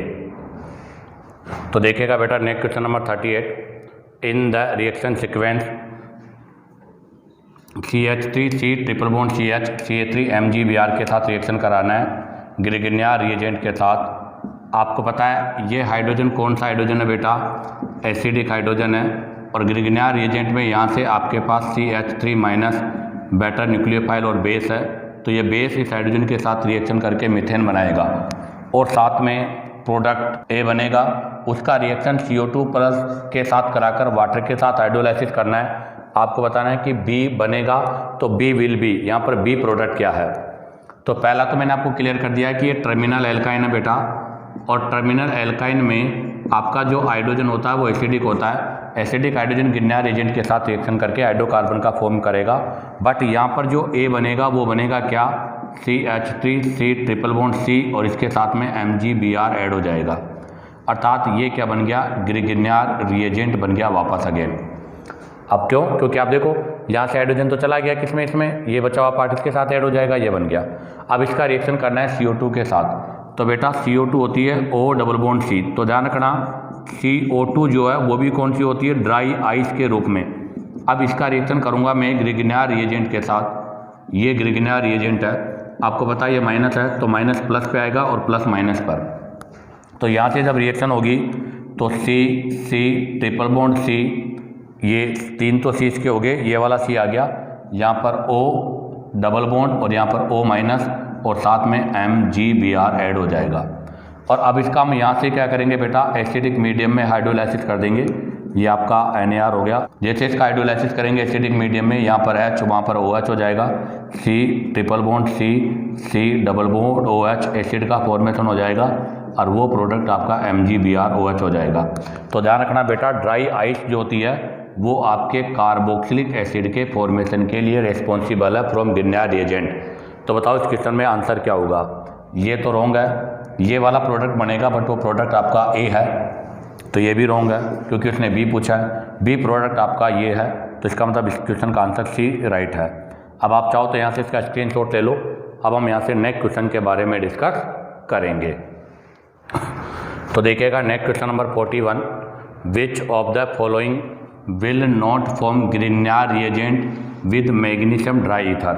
तो देखिएगा बेटा next question number 38, in the reaction sequence CH3C triple bond CH CH3 MgBr के साथ रिएक्शन कराना है ग्रिग्नियर रिएजेंट के साथ। आपको पता है ये हाइड्रोजन कौन सा हाइड्रोजन है बेटा? एसिडिक हाइड्रोजन है, और ग्रिग्नियर रिएजेंट में यहाँ से आपके पास CH3 माइनस बेटर न्यूक्लियोफाइल और बेस है। तो ये बेस इस हाइड्रोजन के साथ रिएक्शन करके मीथेन बनाएगा, और साथ में प्रोडक्ट A बनेगा। उसका रिएक्शन CO2 प्लस के साथ कराकर वाटर के साथ हाइड्रोलाइसिस करना है। आपको बताना है कि B बनेगा, तो B विल बी, यहाँ पर B प्रोडक्ट क्या है? तो पहला तो मैंने आपको क्लियर कर दिया है कि ये टर्मिनल एल्काइन है बेटा, और टर्मिनल एल्काइन में आपका जो हाइड्रोजन होता है वो एसिडिक होता है। एसिडिक हाइड्रोजन ग्रिग्नियर एजेंट के साथ रिएक्शन करके हाइड्रोकार्बन का फॉर्म करेगा। बट यहाँ पर जो A बनेगा वो बनेगा क्या? CH3C ट्रिपल बॉन्ड C, और इसके साथ में MgBr ऐड हो जाएगा, अर्थात ये क्या बन गया? ग्रिग्नियर रिएजेंट बन गया वापस अगेन। अब क्यों? क्योंकि आप देखो यहाँ से हाइड्रोजन तो चला गया किसमें? इसमें ये बचा हुआ पार्ट इसके साथ ऐड हो जाएगा, ये बन गया। अब इसका रिएक्शन करना है CO2 के साथ। तो बेटा CO2 होती है O डबल बॉन्ड C। तो ध्यान रखना CO2 जो है वो भी कौन सी होती है? ड्राई आइस के रूप में। अब इसका रिएक्शन करूँगा मैं ग्रिग्नियर रिएजेंट के साथ। ये ग्रिग्नियर रिएजेंट है, आपको पता है ये माइनस है, तो माइनस प्लस पे आएगा और प्लस माइनस पर। तो यहाँ से जब रिएक्शन होगी तो C ट्रिपल बॉन्ड C, ये 3 तो C के हो गए, ये वाला C आ गया, यहाँ पर O डबल बॉन्ड और यहाँ पर O माइनस, और साथ में MgBr ऐड हो जाएगा। और अब इसका हम यहाँ से क्या करेंगे बेटा? एसिडिक मीडियम में हाइड्रोलाइसिस कर देंगे। ये आपका NaR हो गया। जैसे इसका हाइड्रोलाइसिस करेंगे एसिडिक मीडियम में, यहाँ पर H, वहाँ पर OH हो जाएगा। C triple bond C double bond OH, acid का फॉर्मेशन हो जाएगा, और वो प्रोडक्ट आपका MgBr OH हो जाएगा। तो ध्यान रखना बेटा, ड्राई आइस जो होती है वो आपके कार्बोक्सिलिक एसिड के फॉर्मेशन के लिए रिस्पॉन्सिबल है फ्रॉम ग्रिग्नियर रिएजेंट। तो बताओ इस क्वेश्चन में आंसर क्या होगा? ये तो रॉन्ग है, ये वाला प्रोडक्ट बनेगा, बट वो प्रोडक्ट आपका A है, तो ये भी रॉन्ग है क्योंकि उसने B पूछा है। B प्रोडक्ट आपका ये है, तो इसका मतलब इस क्वेश्चन का आंसर C राइट है। अब आप चाहो तो यहाँ से इसका स्क्रीनशॉट ले लो। अब हम यहाँ से नेक्स्ट क्वेश्चन के बारे में डिस्कस करेंगे। तो देखिएगा next question number 41, which of the following will not form Grignard reagent with magnesium dry ether.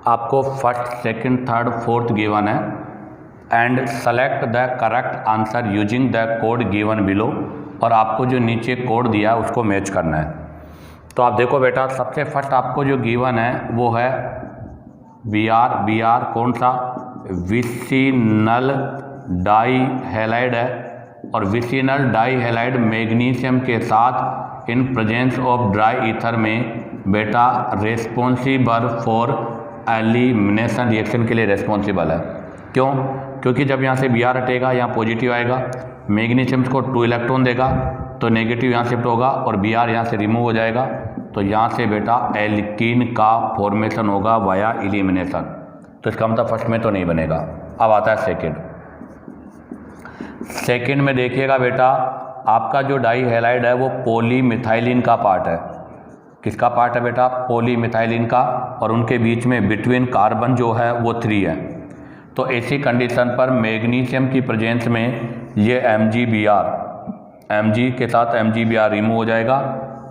आपको first second third fourth given है and select the correct answer using the code given below, और आपको जो नीचे code दिया है उसको match करना है। तो आप देखो बेटा, सबसे फर्स्ट आपको जो गिवन है वो है बी आर कौन सा, विसिनल डाई हैलाइड है, और विसिनल डाई हैलाइड मैग्नीशियम के साथ in presence of dry ether में बेटा रेस्पॉन्सिबल फॉर एलिमिनेशन रिएक्शन के लिए रेस्पॉन्सिबल है। क्यों? क्योंकि जब यहाँ से बी आर हटेगा यहाँ पॉजिटिव आएगा, मैग्नीशियम को 2 इलेक्ट्रॉन देगा तो नेगेटिव यहाँ शिफ्ट होगा और बी आर यहाँ से रिमूव हो जाएगा, तो यहाँ से बेटा एल्कीन का फॉर्मेशन होगा वाया एलिमिनेशन। तो इसका मतलब फर्स्ट में तो नहीं बनेगा। अब आता है सेकेंड में देखिएगा बेटा, आपका जो डाई हैलाइड है वो पॉलीमिथाइलिन का पार्ट है। किसका पार्ट है बेटा? पॉलीमिथाइलिन का, और उनके बीच में बिटवीन कार्बन जो है वो 3 है। तो ऐसी कंडीशन पर मैग्नीशियम की प्रेजेंस में ये Mg के साथ MgBr रिमूव हो जाएगा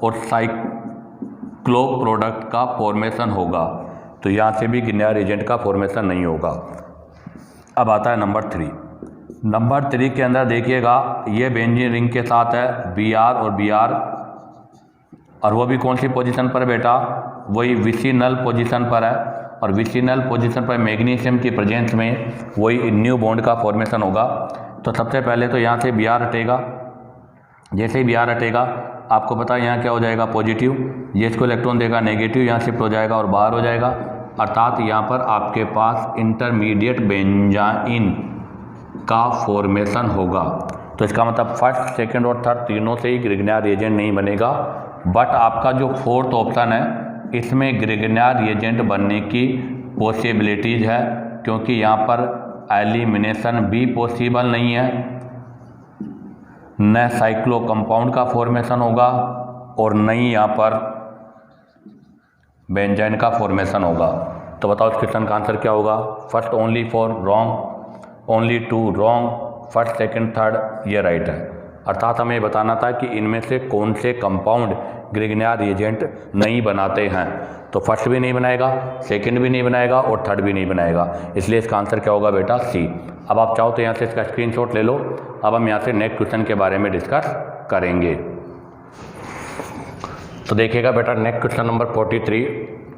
और साइक्लो प्रोडक्ट का फॉर्मेशन होगा, तो यहाँ से भी गिनियर एजेंट का फॉर्मेशन नहीं होगा। अब आता है नंबर 3 के अंदर देखिएगा, ये बेंजीन रिंग के साथ है Br और Br, और वो भी कौन सी पोजीशन पर बेटा? वही विसिनल पोजीशन पर है, और विसिनल पोजीशन पर मैग्नीशियम की प्रेजेंस में वही न्यू बॉन्ड का फॉर्मेशन होगा। तो सबसे पहले तो यहाँ से Br हटेगा, जैसे ही Br हटेगा आपको पता है यहाँ क्या हो जाएगा? पॉजिटिव, ये इसको इलेक्ट्रॉन देगा नेगेटिव, यहाँ शिफ्ट हो जाएगा और बाहर हो जाएगा, अर्थात यहाँ पर आपके पास इंटरमीडिएट बेंजाइन का फॉर्मेशन होगा। तो इसका मतलब फर्स्ट सेकंड और थर्ड तीनों से ही ग्रिग्नियर रिएजेंट नहीं बनेगा, बट आपका जो फोर्थ ऑप्शन है इसमें ग्रिग्नियर रिएजेंट बनने की पॉसिबिलिटीज़ है, क्योंकि यहाँ पर एलिमिनेशन भी पॉसिबल नहीं है, न साइक्लो कंपाउंड का फॉर्मेशन होगा और न ही यहाँ पर बेंजाइन का फॉर्मेशन होगा। तो बताओ इस क्वेश्चन का आंसर क्या होगा? First only 4 wrong, only 2 wrong, first second third ये राइट है। अर्थात हमें बताना था कि इनमें से कौन से कंपाउंड ग्रिग्नियर रिएजेंट नहीं बनाते हैं। तो फर्स्ट भी नहीं बनाएगा, सेकंड भी नहीं बनाएगा और थर्ड भी नहीं बनाएगा, इसलिए इसका आंसर क्या होगा बेटा? सी। अब आप चाहो तो यहाँ से इसका स्क्रीनशॉट ले लो। अब हम यहाँ से नेक्स्ट क्वेश्चन के बारे में डिस्कस करेंगे। तो देखिएगा बेटा, next question number 43,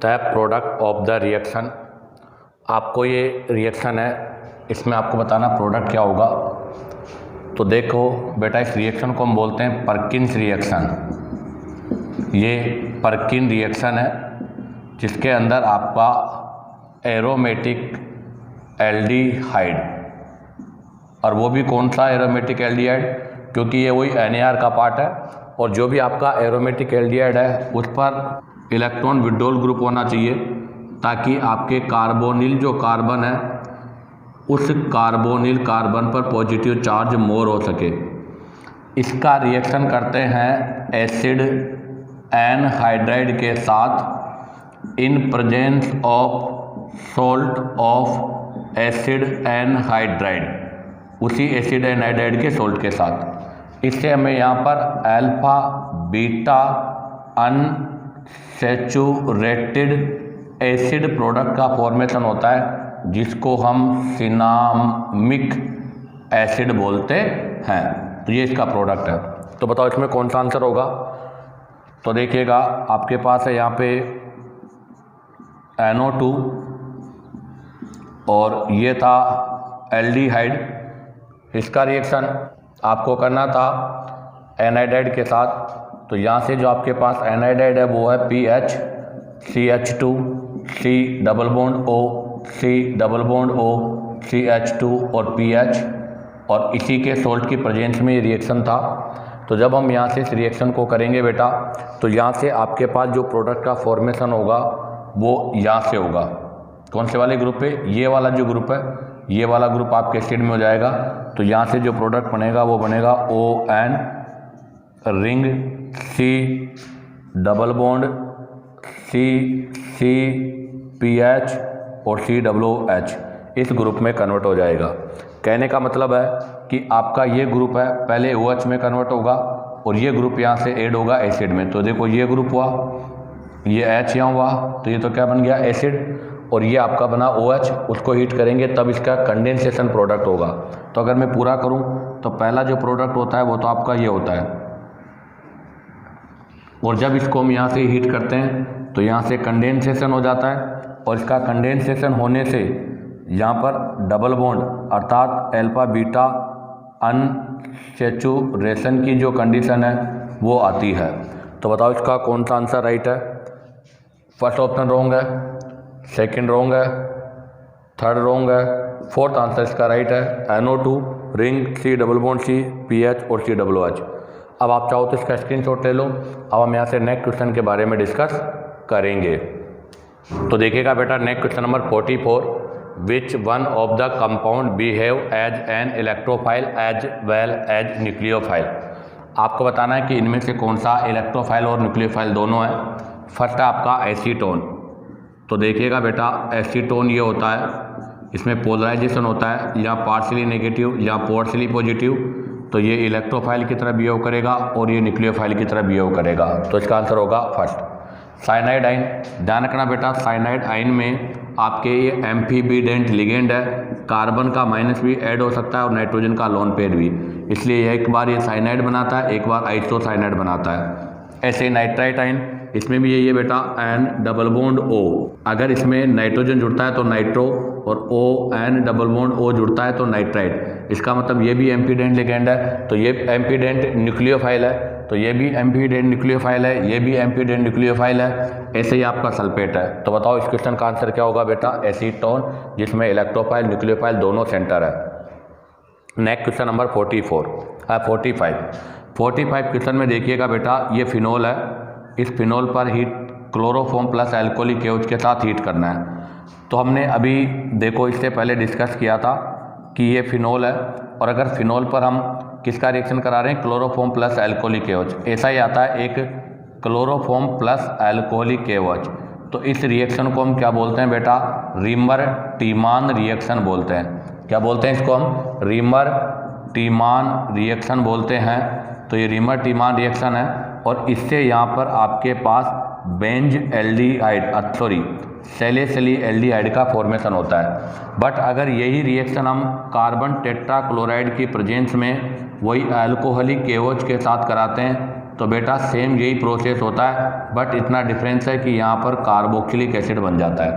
the product of the reaction. आपको ये रिएक्शन है, इसमें आपको बताना प्रोडक्ट क्या होगा। तो देखो बेटा, इस रिएक्शन को हम बोलते हैं परकिंस रिएक्शन। ये परकिन रिएक्शन है जिसके अंदर आपका एरोमेटिक एल्डिहाइड, और वो भी कौन सा एरोमेटिक एल्डिहाइड? क्योंकि ये वही NAR का पार्ट है, और जो भी आपका एरोमेटिक एल्डिहाइड है उस पर इलेक्ट्रॉन विड्रॉल ग्रुप होना चाहिए, ताकि आपके कार्बोनिल जो कार्बन है उस कार्बोनिल कार्बन पर पॉजिटिव चार्ज मोर हो सके। इसका रिएक्शन करते हैं एसिड एनहाइड्राइड के साथ in presence of salt of acid anhydride, उसी एसिड एनहाइड्राइड के सोल्ट के साथ। इससे हमें यहाँ पर alpha beta unsaturated acid product का फॉर्मेशन होता है, जिसको हम सिनामिक एसिड बोलते हैं। तो ये इसका प्रोडक्ट है। तो बताओ इसमें कौन सा आंसर होगा? तो देखिएगा, आपके पास है यहाँ पे NO2 और ये था एल्डिहाइड। इसका रिएक्शन आपको करना था एनाइडाइड के साथ। तो यहाँ से जो आपके पास एनाइडाइड है वो है PH CH2 C double bond O C double bond O CH2 और PH, और इसी के सोल्ट की प्रेजेंस में ये रिएक्शन था। तो जब हम यहाँ से इस रिएक्शन को करेंगे बेटा, तो यहाँ से आपके पास जो प्रोडक्ट का फॉर्मेशन होगा वो यहाँ से होगा। कौन से वाले ग्रुप पे? ये वाला जो ग्रुप है, ये वाला ग्रुप आपके एसिड में हो जाएगा। तो यहाँ से जो प्रोडक्ट बनेगा वो बनेगा ON ring C double bond C PH और COOH इस ग्रुप में कन्वर्ट हो जाएगा। कहने का मतलब है कि आपका ये ग्रुप है पहले OH में कन्वर्ट होगा और ये ग्रुप यहाँ से ऐड होगा एसिड में। तो देखो ये ग्रुप हुआ, ये H यहाँ हुआ, तो ये तो क्या बन गया? एसिड। और ये आपका बना OH, उसको हीट करेंगे तब इसका कंडेंसेशन प्रोडक्ट होगा। तो अगर मैं पूरा करूं तो पहला जो प्रोडक्ट होता है वो तो आपका ये होता है, और जब इसको हम यहाँ से हीट करते हैं तो यहाँ से कंडेंसेशन हो जाता है, और इसका कंडेंसेशन होने से यहाँ पर डबल बॉन्ड अर्थात अल्फा बीटा अनसैचुरेशन की जो कंडीशन है वो आती है। तो बताओ इसका कौन सा आंसर राइट है? फर्स्ट ऑप्शन रॉन्ग है, सेकंड रॉन्ग है, थर्ड रॉन्ग है, फोर्थ आंसर इसका राइट है NO2 ring C double bond C PH और COOH। अब आप चाहो तो इसका स्क्रीनशॉट ले लो। अब हम यहाँ से नेक्स्ट क्वेश्चन के बारे में डिस्कस करेंगे। तो देखिएगा बेटा next question number 44, which one of the compound behave as an electrophile as well as nucleophile. आपको बताना है कि इनमें से कौन सा इलेक्ट्रोफाइल और न्यूक्लियोफाइल दोनों है। फर्स्ट है आपका एसीटोन। तो देखिएगा बेटा एसीटोन ये होता है, इसमें पोलराइजेशन होता है या पार्शियली नेगेटिव या पार्शियली पॉजिटिव। तो ये इलेक्ट्रोफाइल की तरह बिहेव करेगा और ये न्यूक्लियोफाइल की तरह बिहेव करेगा। तो इसका आंसर होगा फर्स्ट। साइनाइड आइन, ध्यान रखना बेटा साइनाइड आइन में आपके ये एम्फीबिडेंट लिगेंड है, कार्बन का माइनस भी ऐड हो सकता है और नाइट्रोजन का लोन पेयर भी, इसलिए एक बार ये साइनाइड बनाता है, एक बार आइसोसाइनाइड बनाता है। ऐसे नाइट्राइट आइन, इसमें भी यही है बेटा N डबल बॉन्ड O, अगर इसमें नाइट्रोजन जुड़ता है तो नाइट्रो और ON डबल बॉन्ड O जुड़ता है तो नाइट्राइट। इसका मतलब ये भी एम्फीडेंट लिगेंड है, तो ये एम्फीडेंट न्यूक्लियोफाइल है, तो ये भी एम्फीडेंट न्यूक्लियोफाइल है, ये भी एम्फीडेंट न्यूक्लियोफाइल है। ऐसे ही आपका सल्फेट है। तो बताओ इस क्वेश्चन का आंसर क्या होगा बेटा? एसीटोन, जिसमें इलेक्ट्रोफाइल न्यूक्लियोफाइल दोनों सेंटर है। नेक्स्ट क्वेश्चन नंबर 45 क्वेश्चन में देखिएगा बेटा ये फिनोल है, इस फिनोल पर हीट क्लोरोफॉर्म प्लस अल्कोहलिक केओच के साथ हीट करना है। तो हमने अभी देखो इससे पहले डिस्कस किया था कि ये फिनोल है, और अगर फिनोल पर हम किसका रिएक्शन करा रहे हैं? Chloroform plus alcoholic KOH. ऐसा ही आता है एक क्लोरोफॉर्म प्लस अल्कोहलिक केओच। तो इस रिएक्शन को हम क्या बोलते हैं बेटा? रीमर टीमान रिएक्शन बोलते हैं। क्या बोलते हैं इसको हम? रीमर टीमान रिएक्शन बोलते हैं। तो ये रीमर टीमान रिएक्शन है, और इससे यहाँ पर आपके पास बेंज एल्डिहाइड सैलिसिलिक एल्डिहाइड का फॉर्मेशन होता है। बट अगर यही रिएक्शन हम कार्बन टेट्राक्लोराइड की प्रेजेंस में वही अल्कोहलिक केओच के साथ कराते हैं तो बेटा सेम यही प्रोसेस होता है, बट इतना डिफरेंस है कि यहाँ पर कार्बोक्सिलिक एसिड बन जाता है।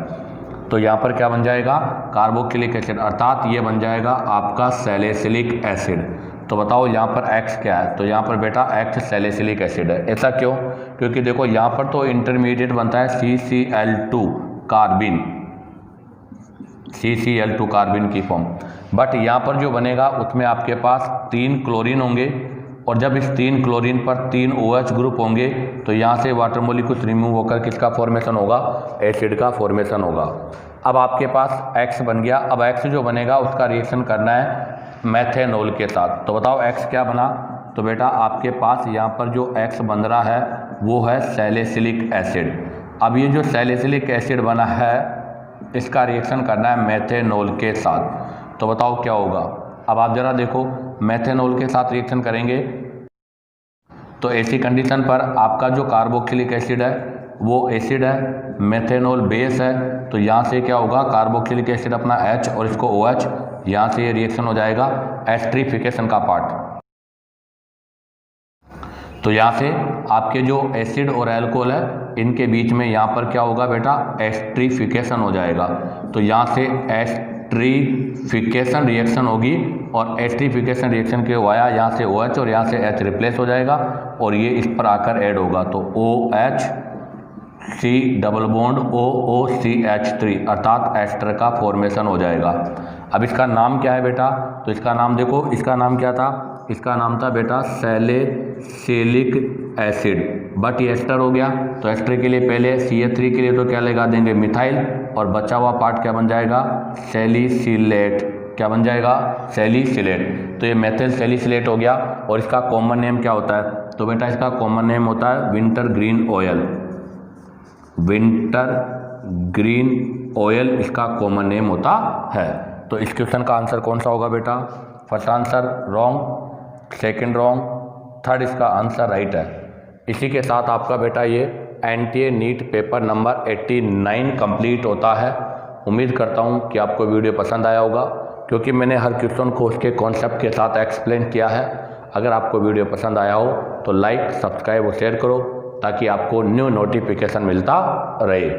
तो यहाँ पर क्या बन जाएगा? कार्बोक्सिलिक एसिड, अर्थात ये बन जाएगा आपका सैलिसिलिक एसिड। तो बताओ यहाँ पर X क्या है? तो यहाँ पर बेटा X सैलिसिलिक एसिड है। ऐसा क्यों? क्योंकि देखो यहाँ पर तो इंटरमीडिएट बनता है CCl2 कार्बिन, CCl2 कार्बिन की फॉर्म, बट यहाँ पर जो बनेगा उसमें आपके पास 3 क्लोरीन होंगे, और जब इस 3 क्लोरीन पर 3 OH ग्रुप होंगे तो यहाँ से वाटर मॉलिक्यूल्स रिमूव होकर किसका फॉर्मेशन होगा? एसिड का फॉर्मेशन होगा। अब आपके पास X बन गया। अब X जो बनेगा उसका रिएक्शन करना है मेथेनॉल के साथ। तो बताओ X क्या बना? तो बेटा आपके पास यहाँ पर जो X बन रहा है वो है सैलिसिलिक एसिड। अब ये जो सैलिसिलिक एसिड बना है इसका रिएक्शन करना है मेथेनॉल के साथ। तो बताओ क्या होगा? अब आप जरा देखो, मेथेनॉल के साथ रिएक्शन करेंगे तो ऐसी कंडीशन पर आपका जो कार्बोक्सिलिक एसिड है वो एसिड है, मेथेनॉल बेस है, तो यहाँ से क्या होगा? कार्बोक्सिलिक एसिड अपना H और इसको OH, यहाँ से ये रिएक्शन हो जाएगा एस्ट्रीफिकेशन का पार्ट। तो यहाँ से आपके जो एसिड और अल्कोहल है इनके बीच में यहाँ पर क्या होगा बेटा? एस्ट्रीफिकेशन हो जाएगा। तो यहाँ से एस्ट्रीफिकेशन रिएक्शन होगी, और एस्ट्रीफिकेशन रिएक्शन के वाया यहाँ से OH और यहाँ से H रिप्लेस हो जाएगा, और ये इस पर आकर ऐड होगा। तो OH C double bond OOCH3 अर्थात एस्टर का फॉर्मेशन हो जाएगा। अब इसका नाम क्या है बेटा? तो इसका नाम देखो, इसका नाम क्या था? इसका नाम था बेटा सैलिसिलिक एसिड, बट ये एस्टर हो गया। तो एस्टर के लिए पहले CH3 के लिए तो क्या लगा देंगे? मिथाइल, और बचा हुआ पार्ट क्या बन जाएगा? सैलिसिलेट। क्या बन जाएगा? सैलिसिलेट। तो ये मेथिल सैलिसिलेट हो गया, और इसका कॉमन नेम क्या होता है? तो बेटा इसका कॉमन नेम होता है winter green oil. Winter green oil इसका कॉमन नेम होता है। तो इस क्वेश्चन का आंसर कौन सा होगा बेटा? First answer wrong, second wrong, third इसका आंसर राइट है। इसी के साथ आपका बेटा ये NTA NEET paper number 89 complete होता है। उम्मीद करता हूँ कि आपको वीडियो पसंद आया होगा, क्योंकि मैंने हर क्वेश्चन को उसके कॉन्सेप्ट के साथ एक्सप्लेन किया है। अगर आपको वीडियो पसंद आया हो तो लाइक, सब्सक्राइब और शेयर करो, ताकि आपको न्यू नोटिफिकेशन मिलता रहे।